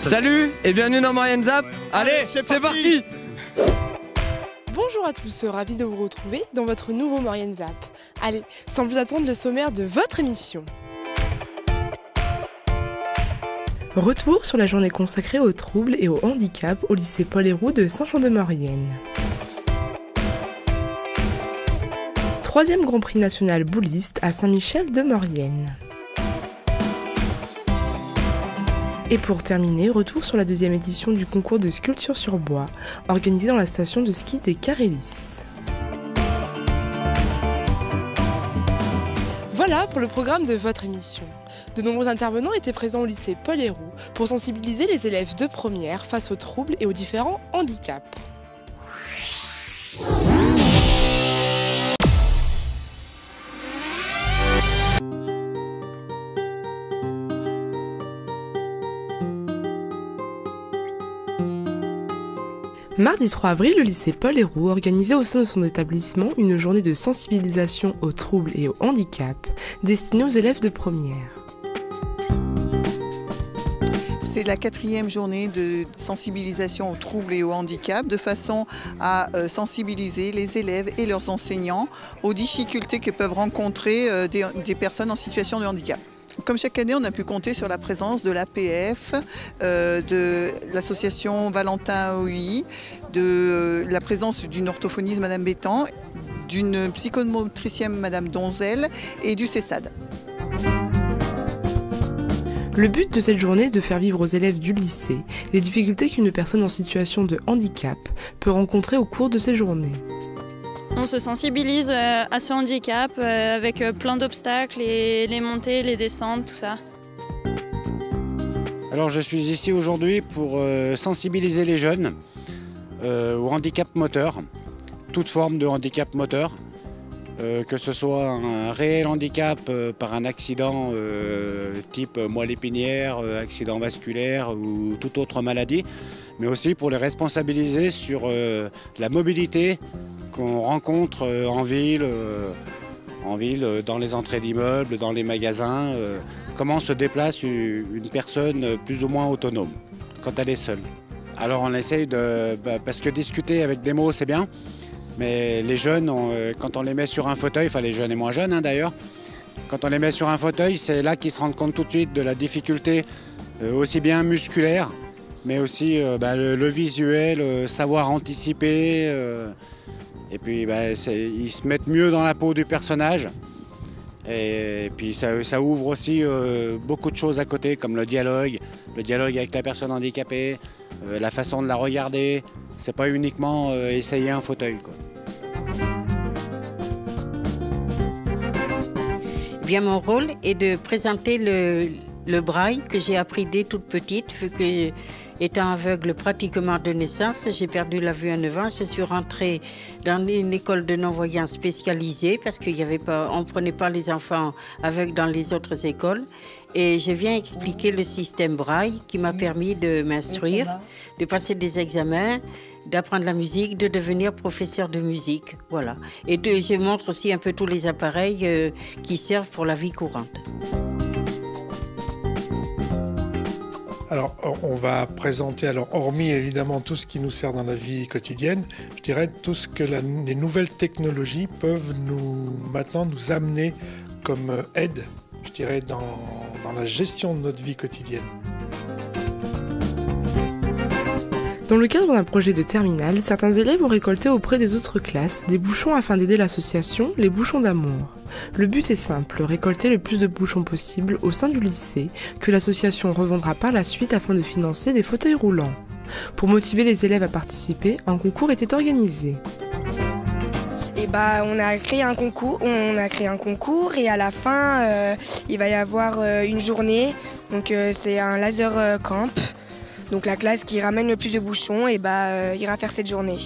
Salut et bienvenue dans Maurienne Zap. Allez, c'est parti. Bonjour à tous, ravi de vous retrouver dans votre nouveau Maurienne Zap. Allez, sans plus attendre, le sommaire de votre émission. Retour sur la journée consacrée aux troubles et au handicap au lycée Paul Héroult de Saint-Jean-de-Maurienne. 3e Grand Prix national bouliste à Saint-Michel-de-Maurienne. Et pour terminer, retour sur la 2e édition du concours de sculpture sur bois, organisé dans la station de ski des Carélis. Voilà pour le programme de votre émission. De nombreux intervenants étaient présents au lycée Paul Héroult pour sensibiliser les élèves de première face aux troubles et aux différents handicaps. Mardi 3 avril, le lycée Paul Héroult organisait au sein de son établissement une journée de sensibilisation aux troubles et aux handicaps destinée aux élèves de première. C'est la 4e journée de sensibilisation aux troubles et aux handicaps, de façon à sensibiliser les élèves et leurs enseignants aux difficultés que peuvent rencontrer des personnes en situation de handicap. Comme chaque année, on a pu compter sur la présence de l'APF, de l'association Valentin OI, de la présence d'une orthophoniste, Madame Bétan, d'une psychomotricienne, Madame Donzel, et du CESAD. Le but de cette journée est de faire vivre aux élèves du lycée les difficultés qu'une personne en situation de handicap peut rencontrer au cours de ces journées. On se sensibilise à ce handicap avec plein d'obstacles, les montées, les descentes, tout ça. Alors je suis ici aujourd'hui pour sensibiliser les jeunes au handicap moteur, toute forme de handicap moteur, que ce soit un réel handicap par un accident type moelle épinière, accident vasculaire ou toute autre maladie, mais aussi pour les responsabiliser sur la mobilité qu'on rencontre en ville, dans les entrées d'immeubles, dans les magasins, comment se déplace une personne plus ou moins autonome quand elle est seule. Alors on essaye parce que discuter avec des mots c'est bien, mais les jeunes, quand on les met sur un fauteuil, enfin les jeunes et moins jeunes d'ailleurs, quand on les met sur un fauteuil, c'est là qu'ils se rendent compte tout de suite de la difficulté aussi bien musculaire, mais aussi le visuel, savoir anticiper. Et puis ils se mettent mieux dans la peau du personnage. Et puis ça ouvre aussi beaucoup de choses à côté, comme le dialogue avec la personne handicapée, la façon de la regarder. C'est pas uniquement essayer un fauteuil, quoi. Bien, mon rôle est de présenter le braille que j'ai appris dès toute petite, vu que étant aveugle pratiquement de naissance, j'ai perdu la vue à 9 ans. Je suis rentrée dans une école de non-voyants spécialisée parce qu'on ne prenait pas les enfants aveugles dans les autres écoles. Et je viens expliquer le système braille qui m'a permis de m'instruire, de passer des examens, d'apprendre la musique, de devenir professeur de musique. Voilà. Et je montre aussi un peu tous les appareils qui servent pour la vie courante. Alors, on va présenter, hormis évidemment tout ce qui nous sert dans la vie quotidienne, je dirais tout ce que les nouvelles technologies peuvent maintenant nous amener comme aide, je dirais, dans la gestion de notre vie quotidienne. Dans le cadre d'un projet de terminale, certains élèves ont récolté auprès des autres classes des bouchons afin d'aider l'association Les Bouchons d'Amour. Le but est simple, récolter le plus de bouchons possible au sein du lycée, que l'association revendra par la suite afin de financer des fauteuils roulants. Pour motiver les élèves à participer, un concours était organisé. On a créé un concours et à la fin, il va y avoir une journée. Donc c'est un laser camp. Donc la classe qui ramène le plus de bouchons ira faire cette journée.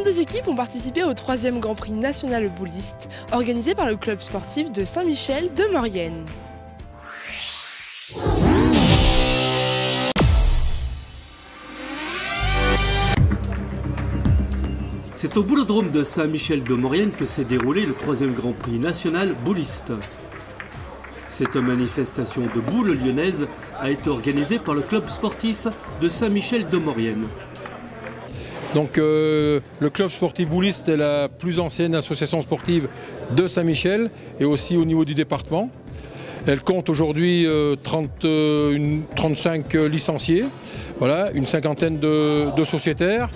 Deux équipes ont participé au 3e Grand Prix national bouliste, organisé par le club sportif de Saint-Michel-de-Maurienne. C'est au boulodrome de Saint-Michel-de-Maurienne que s'est déroulé le 3e Grand Prix national bouliste. Cette manifestation de boules lyonnaises a été organisée par le club sportif de Saint-Michel-de-Maurienne. Donc le club sportif bouliste est la plus ancienne association sportive de Saint-Michel et aussi au niveau du département. Elle compte aujourd'hui 35 licenciés, voilà, une cinquantaine de sociétaires.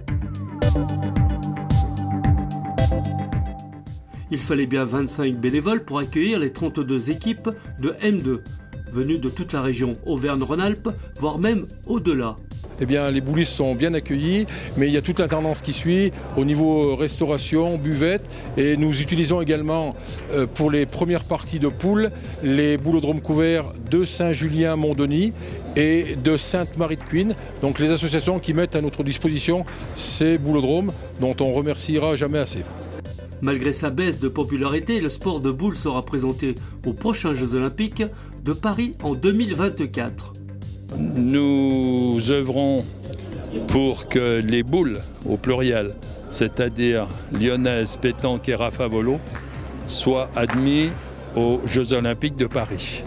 Il fallait bien 25 bénévoles pour accueillir les 32 équipes de M2, venues de toute la région Auvergne-Rhône-Alpes, voire même au-delà. Eh bien, les boulistes sont bien accueillis, mais il y a toute l'intendance qui suit au niveau restauration, buvette. Et nous utilisons également pour les premières parties de poule les boulodromes couverts de Saint-Julien-Mont-Denis et de Sainte-Marie-de-Cuine. Donc les associations qui mettent à notre disposition ces boulodromes dont on remerciera jamais assez. Malgré sa baisse de popularité, le sport de boule sera présenté aux prochains Jeux Olympiques de Paris en 2024. Nous œuvrons pour que les boules, au pluriel, c'est-à-dire lyonnaises, pétanque et rafavolo, soient admis aux Jeux Olympiques de Paris.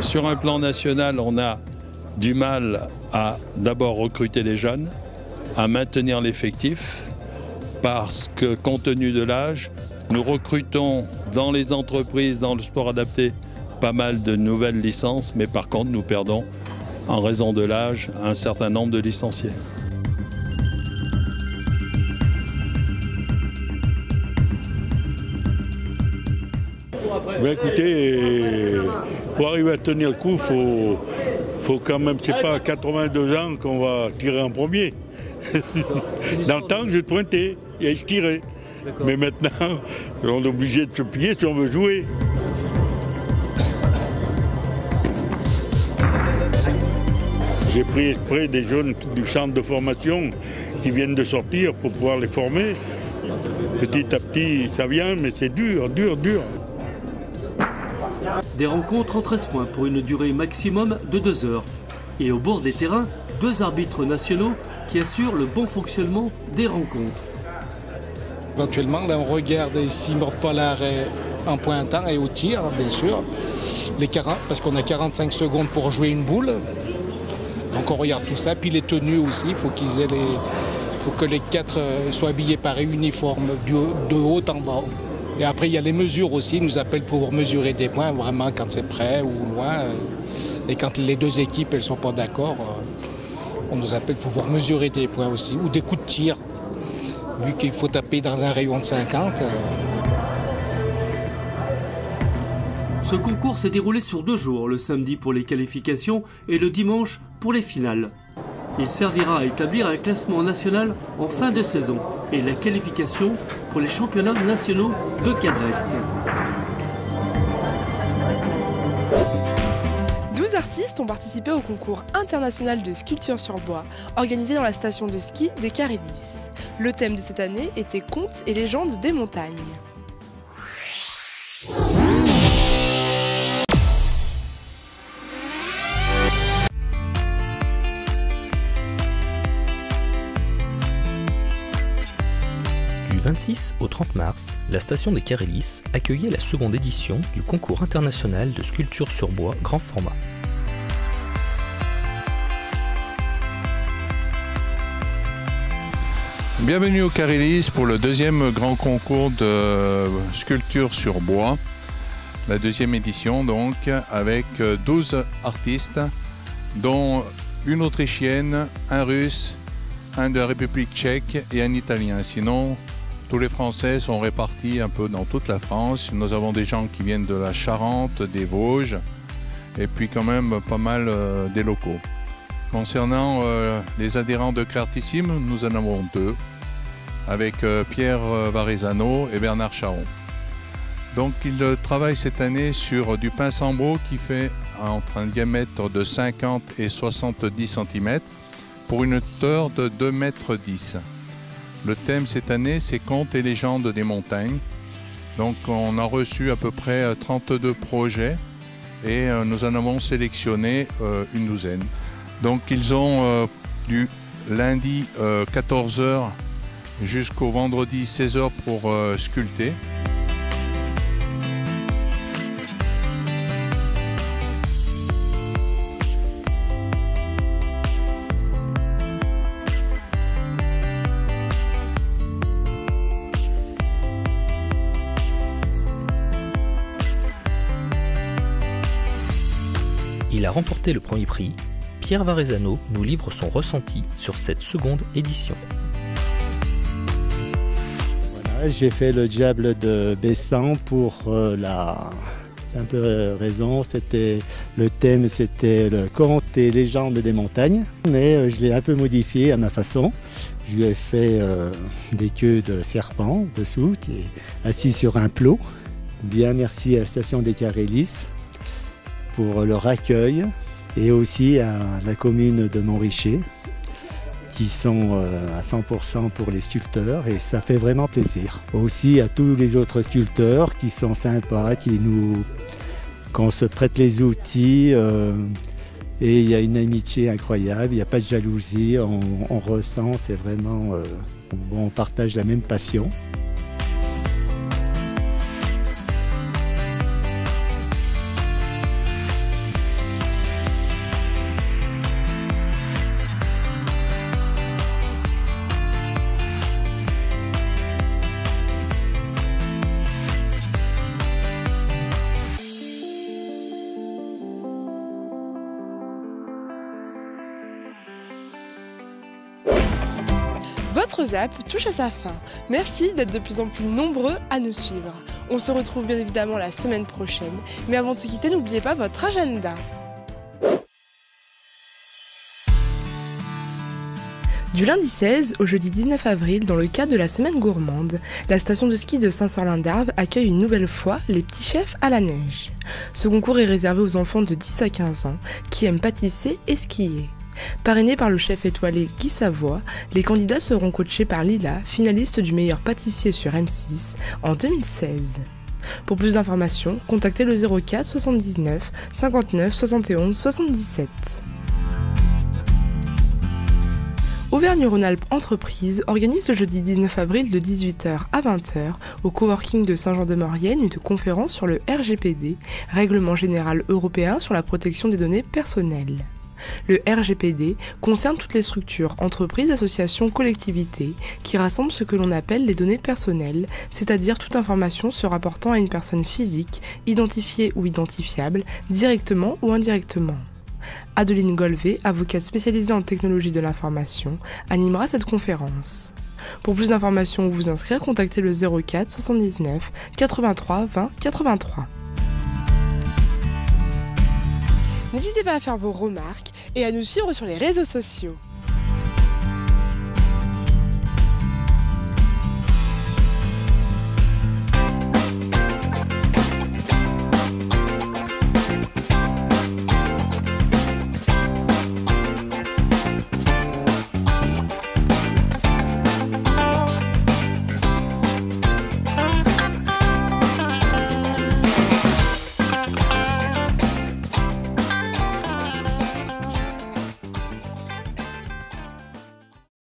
Sur un plan national, on a du mal à d'abord recruter les jeunes, à maintenir l'effectif, parce que compte tenu de l'âge, nous recrutons dans les entreprises, dans le sport adapté, pas mal de nouvelles licences, mais par contre nous perdons, en raison de l'âge, un certain nombre de licenciés. Ben écoutez, pour arriver à tenir le coup, faut quand même, c'est pas à 82 ans qu'on va tirer en premier. Dans le temps, je pointais et je tirais. Mais maintenant, on est obligé de se plier si on veut jouer. J'ai pris exprès des jeunes du centre de formation qui viennent de sortir pour pouvoir les former. Petit à petit, ça vient, mais c'est dur, dur, dur. Des rencontres en 13 points pour une durée maximum de 2 heures. Et au bord des terrains, 2 arbitres nationaux qui assurent le bon fonctionnement des rencontres. Éventuellement, là, on regarde s'ils ne mordent pas l'arrêt en pointant et au tir, bien sûr. Parce qu'on a 45 secondes pour jouer une boule. Donc on regarde tout ça. Puis les tenues aussi, il faut que les 4 soient habillés pareil, uniforme, de haut en bas. Et après, il y a les mesures aussi. Ils nous appellent pour mesurer des points, vraiment, quand c'est près ou loin. Et quand les 2 équipes, elles ne sont pas d'accord, on nous appelle pour pouvoir mesurer des points aussi, ou des coups de tir, vu qu'il faut taper dans un rayon de 50. Ce concours s'est déroulé sur 2 jours, le samedi pour les qualifications et le dimanche pour les finales. Il servira à établir un classement national en fin de saison et la qualification pour les championnats nationaux de cadrette. 12 artistes ont participé au concours international de sculpture sur bois, organisé dans la station de ski des Carélis. Le thème de cette année était Contes et légendes des montagnes. Du 26 au 30 mars, la station des Carélis accueillait la seconde édition du concours international de sculpture sur bois grand format. Bienvenue au Carélis pour le 2e grand concours de sculpture sur bois. La 2e édition donc, avec 12 artistes, dont une autrichienne, un russe, un de la République tchèque et un italien. Sinon, tous les Français sont répartis un peu dans toute la France. Nous avons des gens qui viennent de la Charente, des Vosges, et puis quand même pas mal des locaux. Concernant les adhérents de Clartissime, nous en avons 2, avec Pierre Varezano et Bernard Charon. Donc ils travaillent cette année sur du pince Ambro qui fait entre un diamètre de 50 et 70 cm pour une hauteur de 2,10 m. Le thème cette année, c'est Contes et légendes des montagnes. Donc on a reçu à peu près 32 projets et nous en avons sélectionné une douzaine. Donc ils ont du lundi 14h jusqu'au vendredi 16h pour sculpter. Il a remporté le premier prix. Pierre Varezano nous livre son ressenti sur cette seconde édition. Voilà, j'ai fait le diable de Bessan pour la simple raison, le thème c'était le conte et légende des montagnes, mais je l'ai un peu modifié à ma façon. Je lui ai fait des queues de serpent dessous, qui est assis sur un plot. Bien merci à la station des Carélis pour leur accueil et aussi à la commune de Montricher qui sont à 100% pour les sculpteurs et ça fait vraiment plaisir. Aussi à tous les autres sculpteurs qui sont sympas, qu'on se prête les outils et il y a une amitié incroyable, il n'y a pas de jalousie, on ressent, c'est vraiment, on partage la même passion. Votre Zap touche à sa fin. Merci d'être de plus en plus nombreux à nous suivre. On se retrouve bien évidemment la semaine prochaine. Mais avant de se quitter, n'oubliez pas votre agenda. Du lundi 16 au jeudi 19 avril, dans le cadre de la semaine gourmande, la station de ski de Saint-Sorlin-d'Arves accueille une nouvelle fois les petits chefs à la neige. Ce concours est réservé aux enfants de 10 à 15 ans qui aiment pâtisser et skier. Parrainé par le chef étoilé Guy Savoie, les candidats seront coachés par Lila, finaliste du meilleur pâtissier sur M6 en 2016. Pour plus d'informations, contactez le 04 79 59 71 77. Auvergne-Rhône-Alpes Entreprises organise le jeudi 19 avril de 18h à 20h au coworking de Saint-Jean-de-Maurienne une conférence sur le RGPD, Règlement général européen sur la protection des données personnelles. Le RGPD concerne toutes les structures, entreprises, associations, collectivités qui rassemblent ce que l'on appelle les données personnelles, c'est-à-dire toute information se rapportant à une personne physique, identifiée ou identifiable, directement ou indirectement. Adeline Golvé, avocate spécialisée en technologie de l'information, animera cette conférence. Pour plus d'informations ou vous inscrire, contactez le 04 79 83 20 83. N'hésitez pas à faire vos remarques et à nous suivre sur les réseaux sociaux.